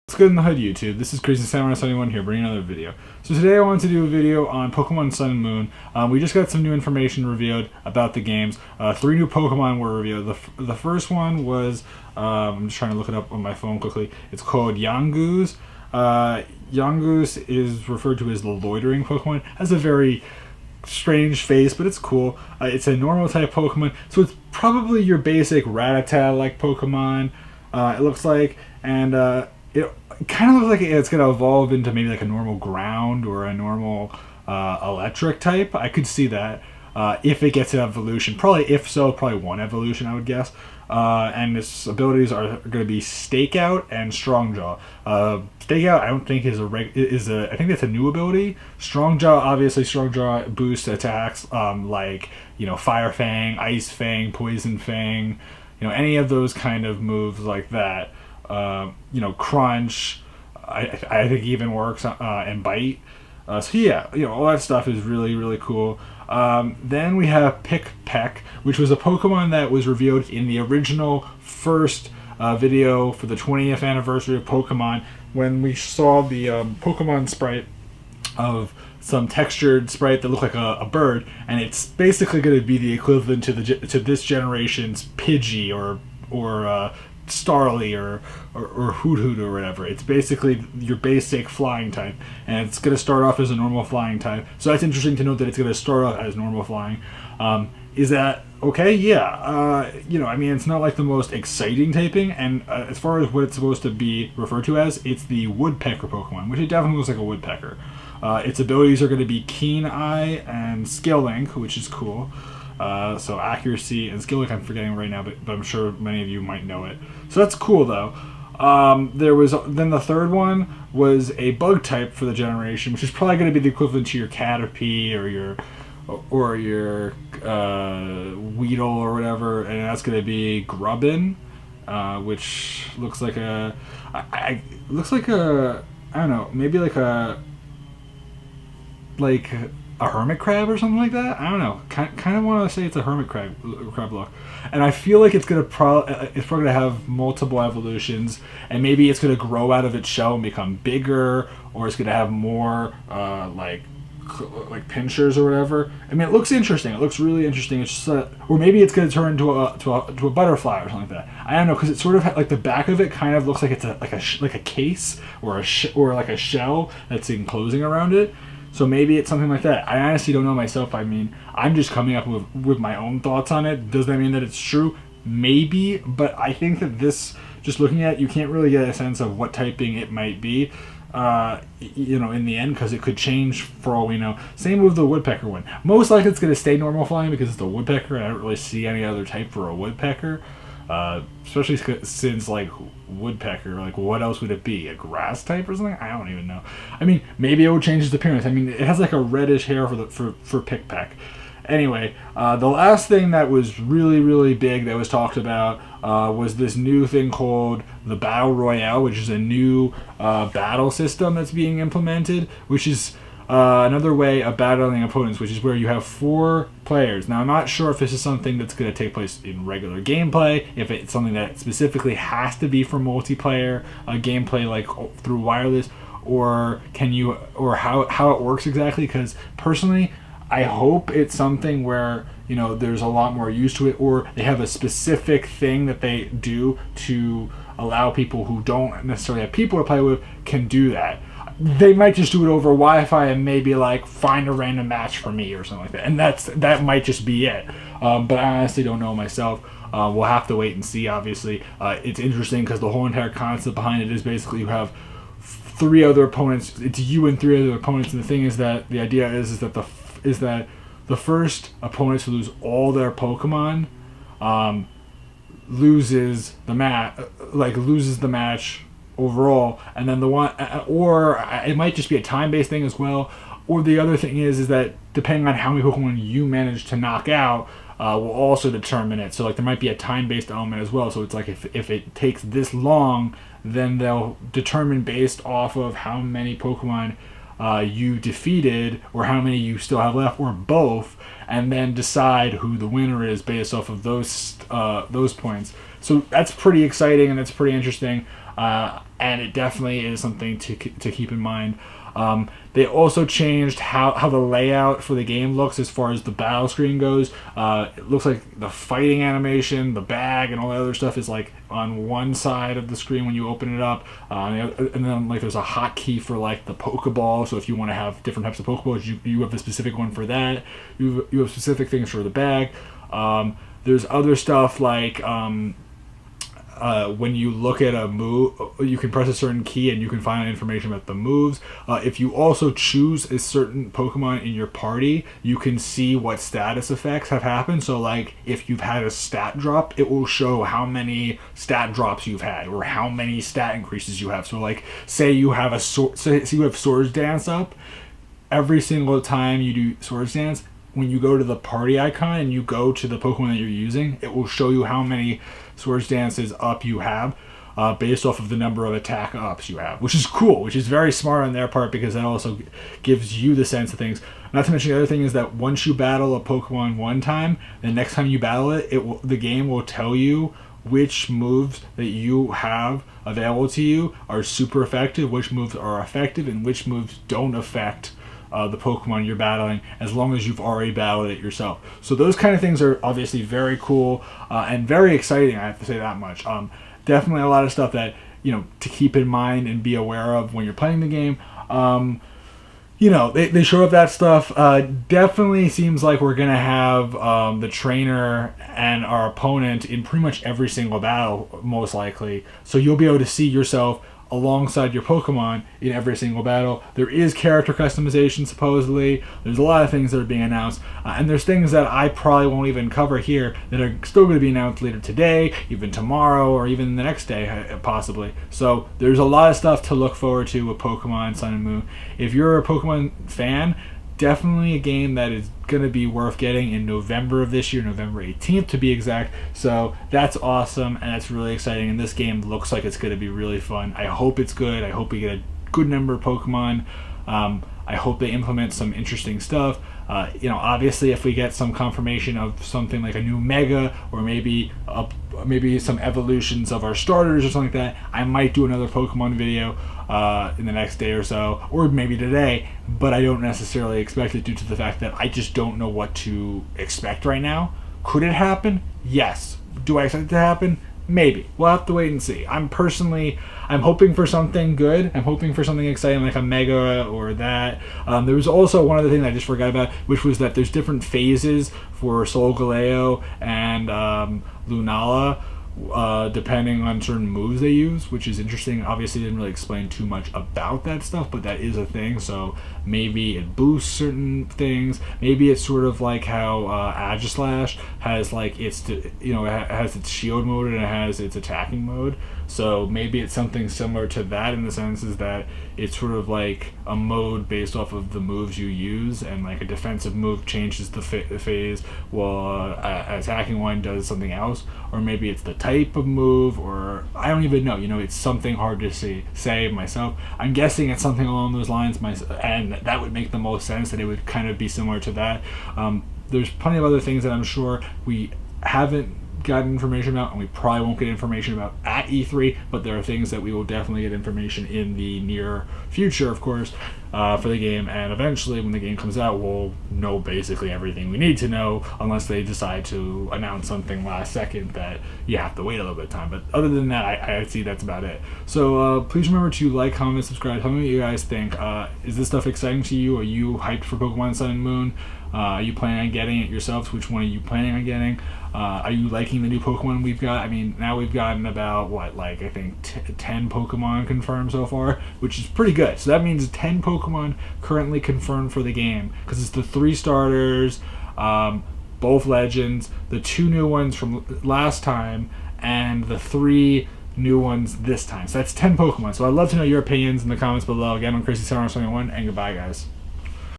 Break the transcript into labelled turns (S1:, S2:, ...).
S1: What's good in the hood, YouTube? This is Crazy Samurai 71 here, bringing another video. So today I wanted to do a video on Pokemon Sun and Moon. We just got some new information revealed about the games. 3 new Pokemon were revealed. The first one was, I'm just trying to look it up on my phone quickly. It's called Yungoos. Yungoos is referred to as the loitering Pokemon. Has a very strange face, but it's cool. It's a normal type Pokemon, so it's probably your basic Rattata-like Pokemon, it looks like, and it kind of looks like it's going to evolve into maybe like a normal ground or a normal electric type. I could see that if it gets an evolution. Probably one evolution, I would guess. And its abilities are going to be Stakeout and Strong Jaw. Stakeout, I don't think I think that's a new ability. Strong Jaw, obviously, Strong Jaw boosts attacks like Fire Fang, Ice Fang, Poison Fang, any of those kind of moves like that. Crunch, I think even works, and Bite. So yeah, all that stuff is really, really cool. Then we have Pick Peck, which was a Pokemon that was revealed in the original first video for the 20th anniversary of Pokemon, when we saw the Pokemon sprite of some textured sprite that looked like a bird, and it's basically going to be the equivalent to this generation's Pidgey or Starly or Hoot Hoot or whatever. It's basically your basic flying type, and it's going to start off as a normal flying type. So that's interesting to note that it's going to start off as normal flying. Is that okay? Yeah. It's not like the most exciting typing, and as far as what it's supposed to be referred to as, it's the Woodpecker Pokemon, which it definitely looks like a woodpecker. Its abilities are going to be Keen Eye and Skill Link, which is cool. So accuracy and skill, like I'm forgetting right now, but I'm sure many of you might know it. So that's cool though. Then the third one was a bug type for the generation, which is probably going to be the equivalent to your Caterpie or your Weedle or whatever, and that's going to be Grubbin, which looks like I don't know, maybe like a hermit crab or something like that. I don't know. Kind of want to say it's a hermit crab look, and I feel like it's probably gonna have multiple evolutions, and maybe it's gonna grow out of its shell and become bigger, or it's gonna have more like pinchers or whatever. I mean, it looks interesting. It looks really interesting. It's just or maybe it's gonna turn into a butterfly or something like that. I don't know, because it's sort of like the back of it kind of looks like it's like a case or like a shell that's enclosing around it. So maybe it's something like that. I honestly don't know myself. I mean, I'm just coming up with my own thoughts on it. Does that mean that it's true? Maybe, but I think that this, just looking at it, you can't really get a sense of what typing it might be, in the end, because it could change for all we know. Same with the woodpecker one. Most likely it's going to stay normal flying because it's the woodpecker, and I don't really see any other type for a woodpecker. Especially since, like, woodpecker, like, what else would it be? A grass type or something? I don't even know. I mean, maybe it would change its appearance. I mean, it has like a reddish hair for Pick Peck. Anyway, the last thing that was really, really big that was talked about was this new thing called the Battle Royale, which is a new battle system that's being implemented, which is another way of battling opponents, which is where you have 4 players. Now, I'm not sure if this is something that's going to take place in regular gameplay, if it's something that specifically has to be for multiplayer gameplay, like through wireless, or how it works exactly. Because personally, I hope it's something where there's a lot more use to it, or they have a specific thing that they do to allow people who don't necessarily have people to play with can do that. They might just do it over Wi-Fi and maybe like find a random match for me or something like that, and that might just be it. But I honestly don't know myself. We'll have to wait and see. Obviously, it's interesting because the whole entire concept behind it is basically you have 3 other opponents. It's you and 3 other opponents, and the thing is that the idea is that the first opponent to lose all their Pokemon loses the match overall, and then the one, or it might just be a time-based thing as well, or the other thing is that depending on how many Pokemon you manage to knock out will also determine it. So like there might be a time-based element as well, so it's like if it takes this long, then they'll determine based off of how many Pokemon you defeated or how many you still have left, or both, and then decide who the winner is based off of those points. So that's pretty exciting and that's pretty interesting. And it definitely is something to keep in mind. They also changed how the layout for the game looks as far as the battle screen goes. It looks like the fighting animation, the bag, and all the other stuff is like on one side of the screen when you open it up, and then like there's a hotkey for like the Pokeball. So if you want to have different types of Pokeballs, you have a specific one for that. You have specific things for the bag. There's other stuff like when you look at a move, you can press a certain key and you can find information about the moves. If you also choose a certain Pokemon in your party, you can see what status effects have happened. So like if you've had a stat drop, it will show how many stat drops you've had or how many stat increases you have. So like say you have you have Swords Dance up, every single time you do Swords Dance, when you go to the party icon and you go to the Pokemon that you're using, it will show you how many Swords Dances up you have based off of the number of attack ups you have, which is cool, which is very smart on their part because that also gives you the sense of things. Not to mention the other thing is that once you battle a Pokemon one time, the next time you battle it, the game will tell you which moves that you have available to you are super effective, which moves are effective, and which moves don't affect the Pokemon you're battling, as long as you've already battled it yourself. So those kind of things are obviously very cool and very exciting, I have to say that much. Definitely a lot of stuff that, to keep in mind and be aware of when you're playing the game. They show up that stuff. Definitely seems like we're going to have the trainer and our opponent in pretty much every single battle, most likely. So you'll be able to see yourself alongside your Pokemon in every single battle. There is character customization, supposedly. There's a lot of things that are being announced. And there's things that I probably won't even cover here that are still going to be announced later today, even tomorrow, or even the next day, possibly. So there's a lot of stuff to look forward to with Pokemon Sun and Moon. If you're a Pokemon fan, definitely a game that is going to be worth getting in November of this year, November 18th to be exact. So that's awesome and that's really exciting. And this game looks like it's going to be really fun. I hope it's good. I hope we get a good number of Pokemon. I hope they implement some interesting stuff. Obviously, if we get some confirmation of something like a new Mega or maybe some evolutions of our starters or something like that, I might do another Pokemon video in the next day or so, or maybe today, but I don't necessarily expect it due to the fact that I just don't know what to expect right now. Could it happen? Yes. Do I expect it to happen? Maybe. We'll have to wait and see. I'm hoping for something good. I'm hoping for something exciting like a Mega or that. There was also one other thing that I just forgot about, which was that there's different phases for Solgaleo and Lunala, depending on certain moves they use, which is interesting. Obviously, didn't really explain too much about that stuff, but that is a thing. So maybe it boosts certain things. Maybe it's sort of like how Aegislash has like it has its shield mode and it has its attacking mode. So maybe it's something similar to that in the sense is that it's sort of like a mode based off of the moves you use, and like a defensive move changes the phase while an attacking one does something else. Or maybe it's the type of move, or I don't even know. It's something hard to say myself. I'm guessing it's something along those lines, and that would make the most sense, that it would kind of be similar to that. There's plenty of other things that I'm sure we haven't gotten information about, and we probably won't get information about at E3, but there are things that we will definitely get information in the near future, of course, for the game, and eventually when the game comes out, we'll know basically everything we need to know, unless they decide to announce something last second that you have to wait a little bit of time. But other than that, I see that's about it. So please remember to like, comment, subscribe. Tell me what you guys think. Is this stuff exciting to you? Are you hyped for Pokemon Sun and Moon? Are you planning on getting it yourselves? Which one are you planning on getting? Are you liking the new Pokemon we've got? I mean, now we've gotten about, I think 10 Pokemon confirmed so far, which is pretty good. So that means 10 Pokemon currently confirmed for the game, because it's the 3 starters, both legends, the 2 new ones from last time, and the 3 new ones this time. So that's 10 Pokemon. So I'd love to know your opinions in the comments below. Again, I'm Crazy71, and goodbye, guys.